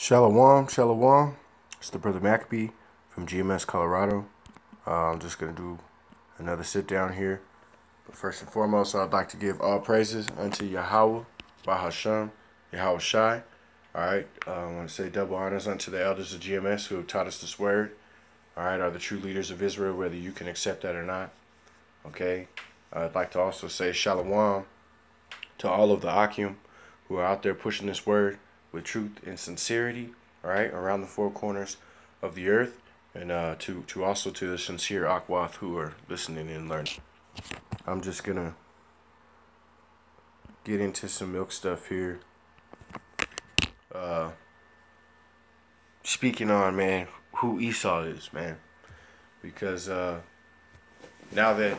Shalom, shalom. It's the brother Maccabee from GMS, Colorado. I'm just going to do another sit down here. But first and foremost, I'd like to give all praises unto Yahweh, Bahasham, Yahweh Shai. Alright, I want to say double honors unto the elders of GMS who have taught us this word. Alright, are the true leaders of Israel, whether you can accept that or not. Okay, I'd like to also say shalom to all of the Akim who are out there pushing this word with truth and sincerity, all right, around the four corners of the earth, and to also to the sincere Akwath who are listening and learning. I'm just gonna get into some milk stuff here. Speaking on, man, who Esau is, man, because now that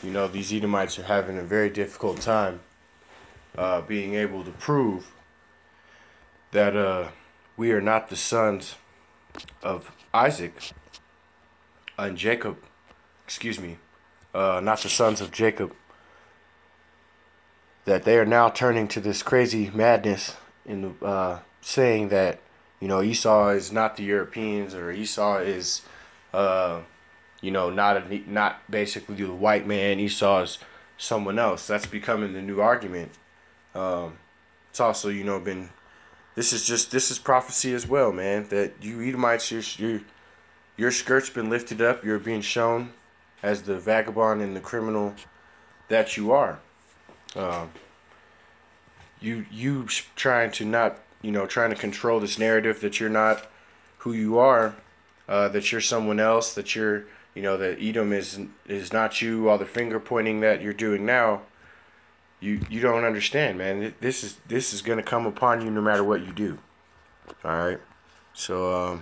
these Edomites are having a very difficult time being able to prove that we are not the sons of Isaac and Jacob, not the sons of Jacob, that they are now turning to this crazy madness in saying that Esau is not the Europeans, or Esau is not basically the white man. Esau is someone else. That's becoming the new argument. It's also been. This is prophecy as well, man. That you Edomites, your skirt's been lifted up. You're being shown as the vagabond and the criminal that you are. You trying to not, trying to control this narrative that you're not who you are, that you're someone else, that you're, that Edom is not you. All the finger pointing that you're doing now. You don't understand, man. This is gonna come upon you no matter what you do. All right. So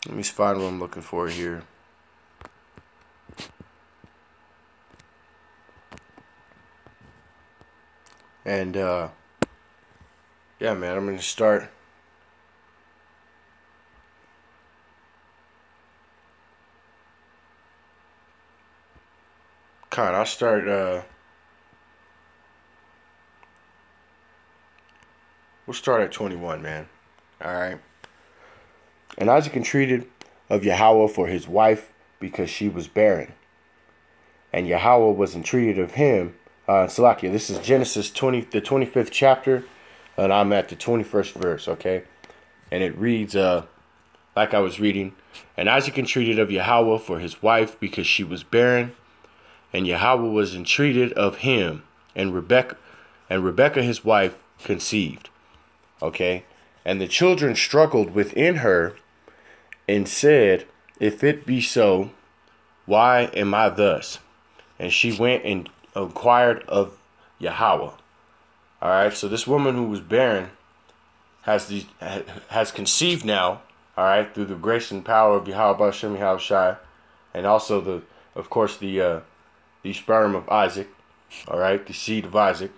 let me find what I'm looking for here. And yeah, man, I'm gonna start. I'll start. We'll start at 21, man. Alright. And Isaac entreated of Yahweh for his wife because she was barren. And Yahweh was entreated of him. Salakia, this is Genesis the 25th chapter. And I'm at the 21st verse, okay? And it reads, like I was reading. And Isaac entreated of Yahweh for his wife because she was barren. And Yahweh was entreated of him. And Rebekah his wife conceived. Okay, and the children struggled within her and said, if it be so, why am I thus? And she went and inquired of Yahweh. All right, so this woman who was barren has conceived now, all right, through the grace and power of Yahweh Bashem Yahweh Shai, and also of course the sperm of Isaac, all right, the seed of Isaac.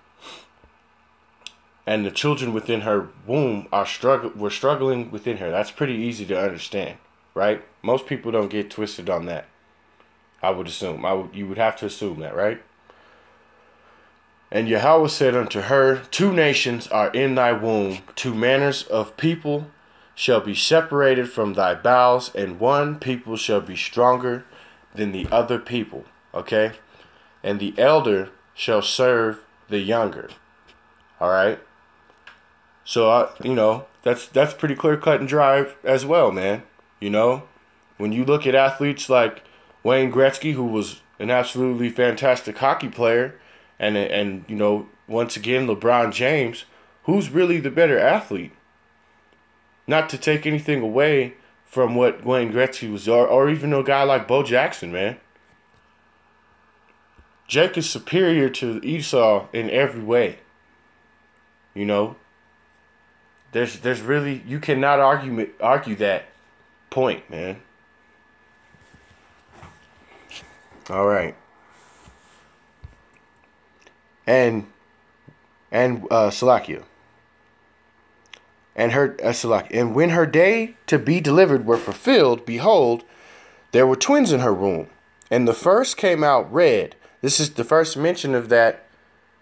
And the children within her womb were struggling within her. That's pretty easy to understand, right? Most people don't get twisted on that. I would assume. You would have to assume that, right? And Yahweh said unto her, 2 nations are in thy womb, 2 manners of people shall be separated from thy bowels, and one people shall be stronger than the other people. Okay? And the elder shall serve the younger. All right? So, that's pretty clear cut and dry as well, man. When you look at athletes like Wayne Gretzky, who was an absolutely fantastic hockey player, and once again, LeBron James, who's really the better athlete? Not to take anything away from what Wayne Gretzky was, or even a guy like Bo Jackson, man. Jake is superior to Esau in every way. There's really, you cannot argue that point, man. All right. And Salakia. And when her day to be delivered were fulfilled, behold, there were twins in her womb. And the first came out red. This is the first mention of that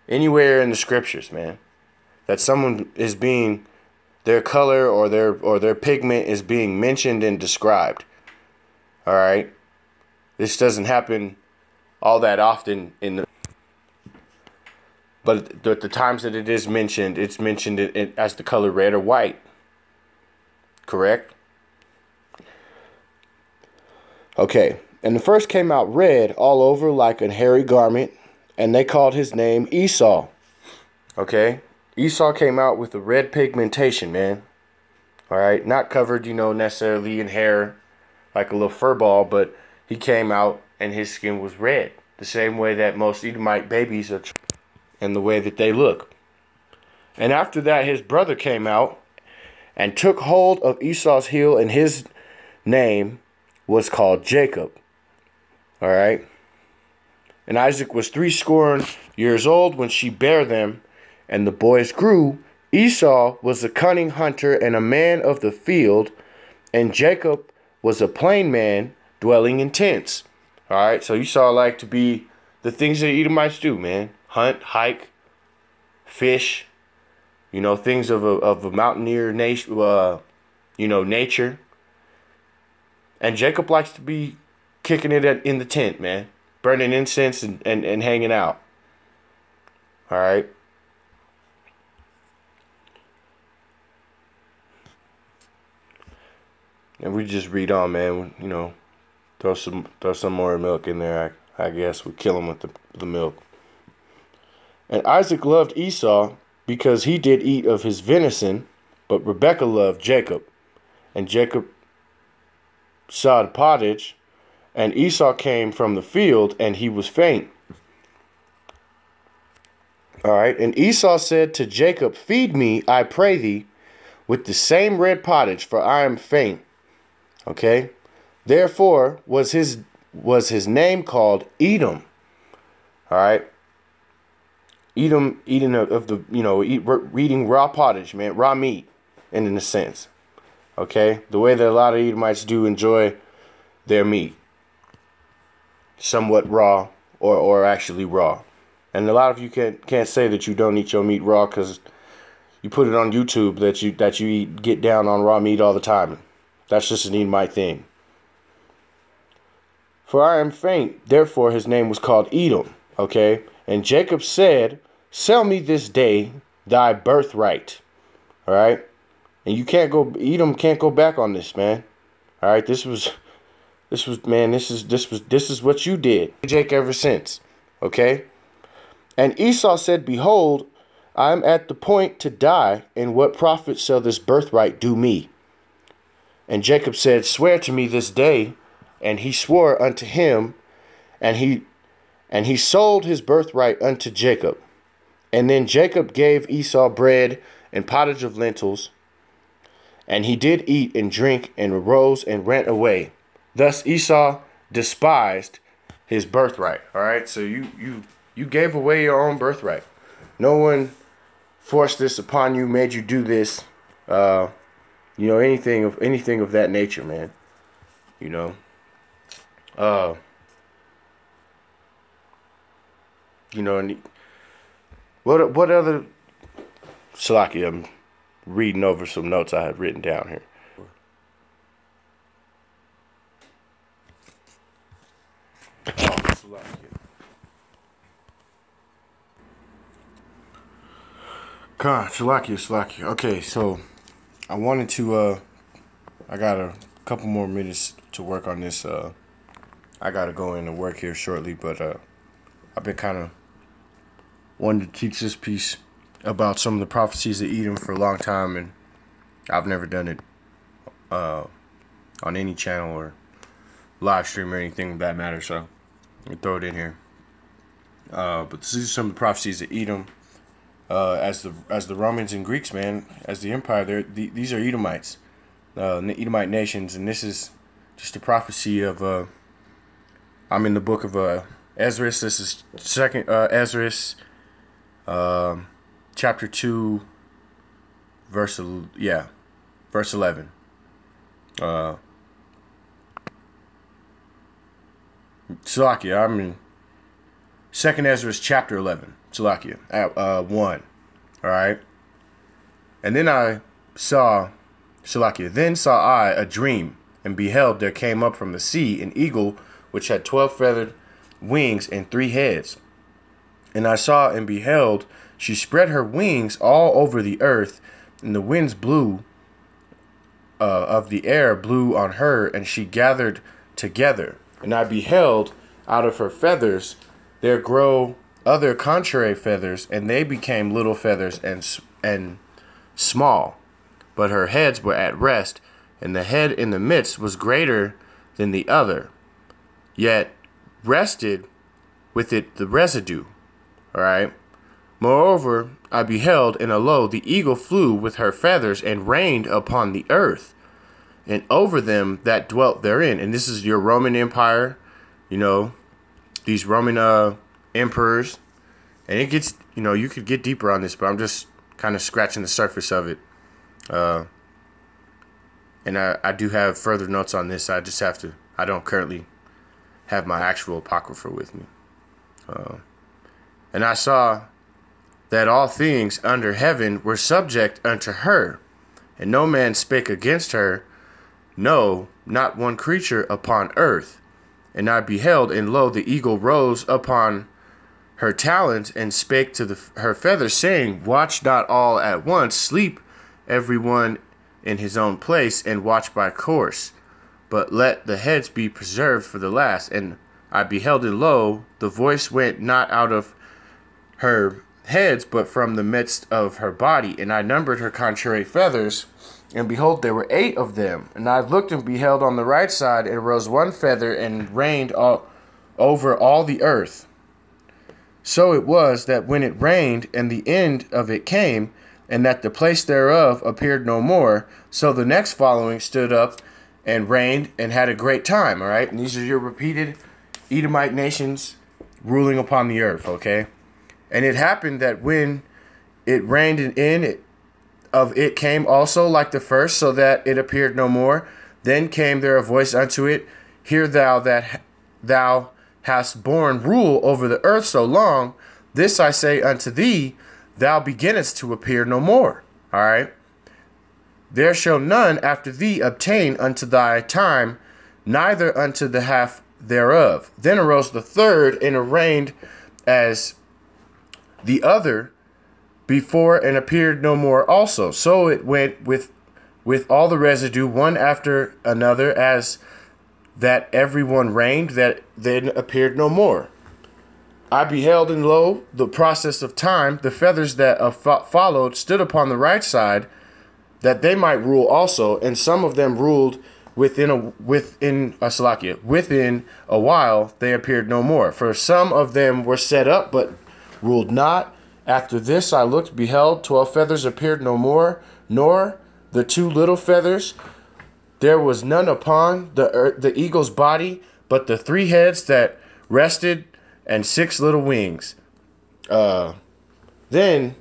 anywhere in the scriptures, man. That someone is being their color or their pigment is being mentioned and described. All right, this doesn't happen all that often but the times that it is mentioned, it's mentioned as the color red or white. Correct? Okay, and the first came out red all over like a hairy garment, and they called his name Esau. Okay, Esau came out with a red pigmentation, man. All right, not covered, necessarily in hair like a little fur ball, but he came out and his skin was red, the same way that most Edomite babies are, and the way that they look. And after that, his brother came out and took hold of Esau's heel, and his name was called Jacob. All right. And Isaac was 80 old when she bare them, and the boys grew. Esau was a cunning hunter and a man of the field, and Jacob was a plain man dwelling in tents. All right. So Esau liked to be the things that Edomites do, man. Hunt, hike, fish, things of a mountaineer nature, nature. And Jacob likes to be kicking it in the tent, man. Burning incense and hanging out. All right. And we just read on, man. Throw some more milk in there. I guess we kill him with the milk. And Isaac loved Esau because he did eat of his venison, but Rebekah loved Jacob. And Jacob saw the pottage, and Esau came from the field, and he was faint. All right, and Esau said to Jacob, feed me, I pray thee, with the same red pottage, for I am faint. Okay, therefore was his name called Edom. All right. Edom, eating of the, eating raw pottage, man, raw meat, in a sense. Okay, the way that a lot of Edomites do enjoy their meat, somewhat raw or actually raw. And a lot of you can't say that you don't eat your meat raw because you put it on YouTube that you get down on raw meat all the time. That's just an Edomite thing. For I am faint, therefore his name was called Edom. Okay, and Jacob said, sell me this day thy birthright. All right. And Edom can't go back on this, man. All right. This is what you did, Jake, ever since. Okay. And Esau said, behold, I am at the point to die, and what profit shall this birthright do me? And Jacob said, swear to me this day. And he swore unto him, and he sold his birthright unto Jacob. And then Jacob gave Esau bread and pottage of lentils, and he did eat and drink, and arose and went away. Thus Esau despised his birthright. All right, so you gave away your own birthright. No one forced this upon you, made you do this. Anything of that nature, man. And what other, Salaki, I'm reading over some notes I have written down here. Oh, Salaki. Salaki. Okay, so I wanted to, I got a couple more minutes to work on this. I got to go in and work here shortly, but I've been kind of wanted to teach this piece about some of the prophecies of Edom for a long time, and I've never done it on any channel or live stream or anything of that matter, so I'll throw it in here. But this is some of the prophecies of Edom as the Romans and Greeks, man, as the empire. These are Edomites, the Edomite nations, and this is just a prophecy of. I'm in the book of Ezra. This is second Ezra. Chapter 2, verse 11. Salakia, I'm in 2nd Ezra chapter 11. Salakia, at 1. All right. And then I Then saw I a dream, and beheld there came up from the sea an eagle, which had 12 feathered wings and 3 heads. And I saw and beheld, she spread her wings all over the earth, and the winds of the air blew on her, and she gathered together. And I beheld out of her feathers there grow other contrary feathers, and they became little feathers and small. But her heads were at rest, and the head in the midst was greater than the other, yet rested with it the residue. All right. Moreover, I beheld, and lo, the eagle flew with her feathers and reigned upon the earth, and over them that dwelt therein. And this is your Roman Empire, you know, these Roman emperors. And it gets, you know, you could get deeper on this, but I'm just kind of scratching the surface of it. And I do have further notes on this. I just have to, I don't currently have my actual Apocrypha with me. And I saw that all things under heaven were subject unto her, and no man spake against her, no, not one creature upon earth. And I beheld, and lo, the eagle rose upon her talons, and spake to her feathers, saying, Watch not all at once, sleep every one in his own place, and watch by course, but let the heads be preserved for the last. And I beheld, and lo, the voice went not out of her heads, but from the midst of her body. And I numbered her contrary feathers, and behold, there were 8 of them. And I looked and beheld on the right side, and arose one feather, and reigned over all the earth. So it was that when it rained, and the end of it came, and that the place thereof appeared no more, so the next following stood up and reigned and had a great time. All right, and these are your repeated Edomite nations ruling upon the earth. Okay. And it happened that when it rained an end of it came also like the first, so that it appeared no more. Then came there a voice unto it, Hear thou that thou hast borne rule over the earth so long, this I say unto thee, thou beginnest to appear no more. All right. There shall none after thee obtain unto thy time, neither unto the half thereof. Then arose the third, and reigned as the other before, and appeared no more also. So it went with all the residue, one after another, as that every one reigned, that then appeared no more. I beheld, and lo, the process of time, the feathers that followed stood upon the right side, that they might rule also, and some of them ruled within a while they appeared no more. For some of them were set up, but ruled not. After this I looked, beheld, 12 feathers appeared no more, nor the 2 little feathers. There was none upon the eagle's body, but the 3 heads that rested, and 6 little wings. Then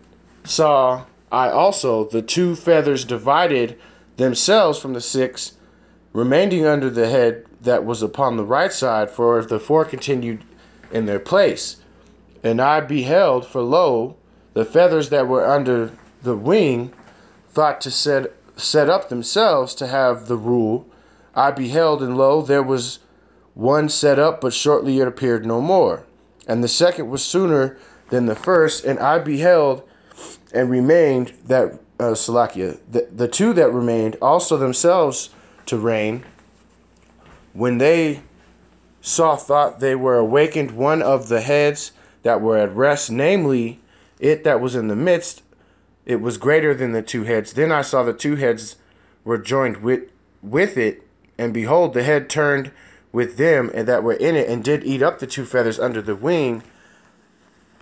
saw I also the 2 feathers divided themselves from the 6 remaining under the head that was upon the right side, for the 4 continued in their place. And I beheld, for lo, the feathers that were under the wing thought to set up themselves to have the rule. I beheld, and lo, there was one set up, but shortly it appeared no more. And the second was sooner than the first, and I beheld, and remained that the 2 that remained also themselves to reign. When they thought they were awakened, one of the heads that were at rest, namely it that was in the midst, it was greater than the 2 heads. Then I saw the 2 heads were joined with it, and behold, the head turned with them and that were in it, and did eat up the 2 feathers under the wing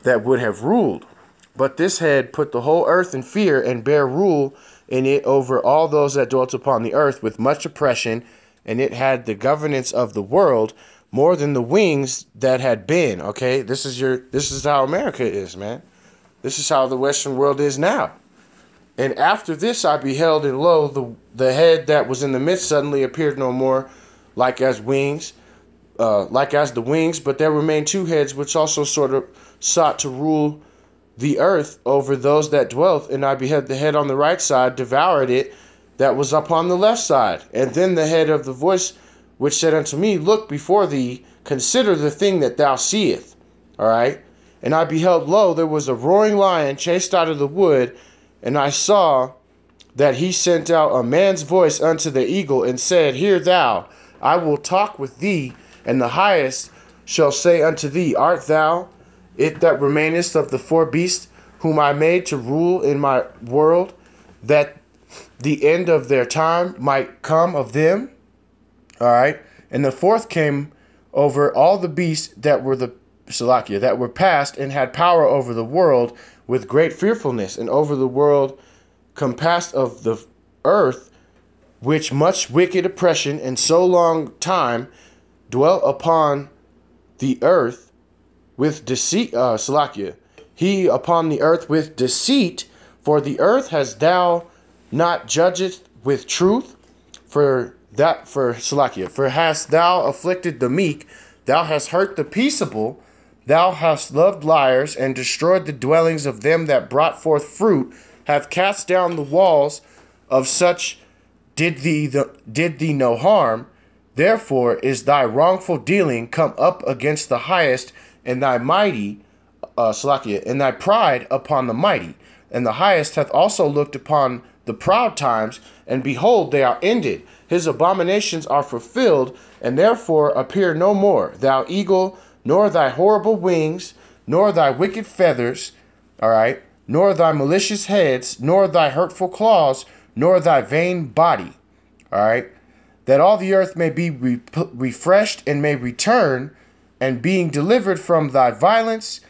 that would have ruled. But this head put the whole earth in fear, and bare rule in it over all those that dwelt upon the earth with much oppression, and it had the governance of the world more than the wings that had been. Okay, this is how America is, man. This is how the Western world is now. And after this I beheld, and lo, the head that was in the midst suddenly appeared no more, like as the wings, but there remained 2 heads which also sort of sought to rule the earth over those that dwelt, and I beheld the head on the right side, devoured it that was upon the left side. And then the head of the voice which said unto me, Look before thee, consider the thing that thou seest. All right. And I beheld, lo, there was a roaring lion chased out of the wood, and I saw that he sent out a man's voice unto the eagle, and said, Hear thou, I will talk with thee, and the highest shall say unto thee, Art thou it that remainest of the four beasts whom I made to rule in my world, that the end of their time might come of them? All right. And the fourth came over all the beasts that were that were past, and had power over the world with great fearfulness, and over the world compassed of the earth, which much wicked oppression and so long time dwell upon the earth with deceit. He upon the earth with deceit, for the earth has thou not judged with truth, for hast thou afflicted the meek, thou hast hurt the peaceable, thou hast loved liars, and destroyed the dwellings of them that brought forth fruit, have cast down the walls of such did thee no harm. Therefore is thy wrongful dealing come up against the highest, and thy and thy pride upon the mighty. And the highest hath also looked upon the proud times, and behold, they are ended. His abominations are fulfilled, and therefore appear no more. Thou eagle, nor thy horrible wings, nor thy wicked feathers, all right, nor thy malicious heads, nor thy hurtful claws, nor thy vain body, all right, that all the earth may be refreshed and may return, and being delivered from thy violence,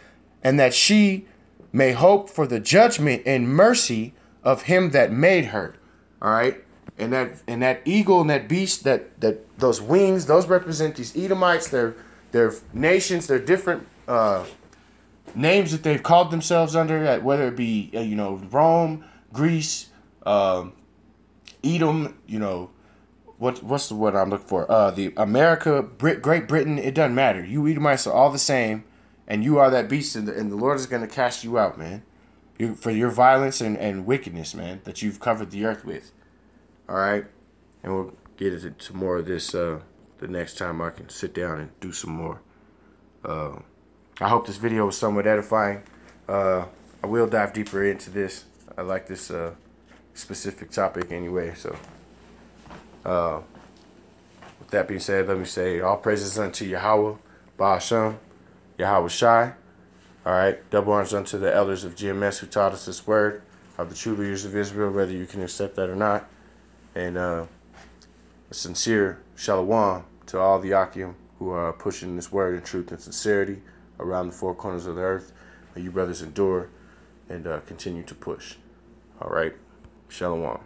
and that she may hope for the judgment and mercy of him that made her. All right. And that eagle and that beast, that those wings, those represent these Edomites, their nations, their different names that they've called themselves under, whether it be Rome, Greece, Edom, what's the word I'm looking for? The America, Great Britain. It doesn't matter. You Edomites are all the same, and you are that beast, and the Lord is going to cast you out, man, for your violence and wickedness, man, that you've covered the earth with. All right, and we'll get into more of this the next time I can sit down and do some more. I hope this video was somewhat edifying. I will dive deeper into this. I like this specific topic anyway. So, with that being said, let me say all praises unto Yahweh, Ba'ashem, Yahweh Shai. All right, double honors unto the elders of GMS who taught us this word, of the true leaders of Israel, whether you can accept that or not. And a sincere shalom to all the Akim who are pushing this word in truth and sincerity around the four corners of the earth. May you brothers endure and continue to push. All right. Shalom.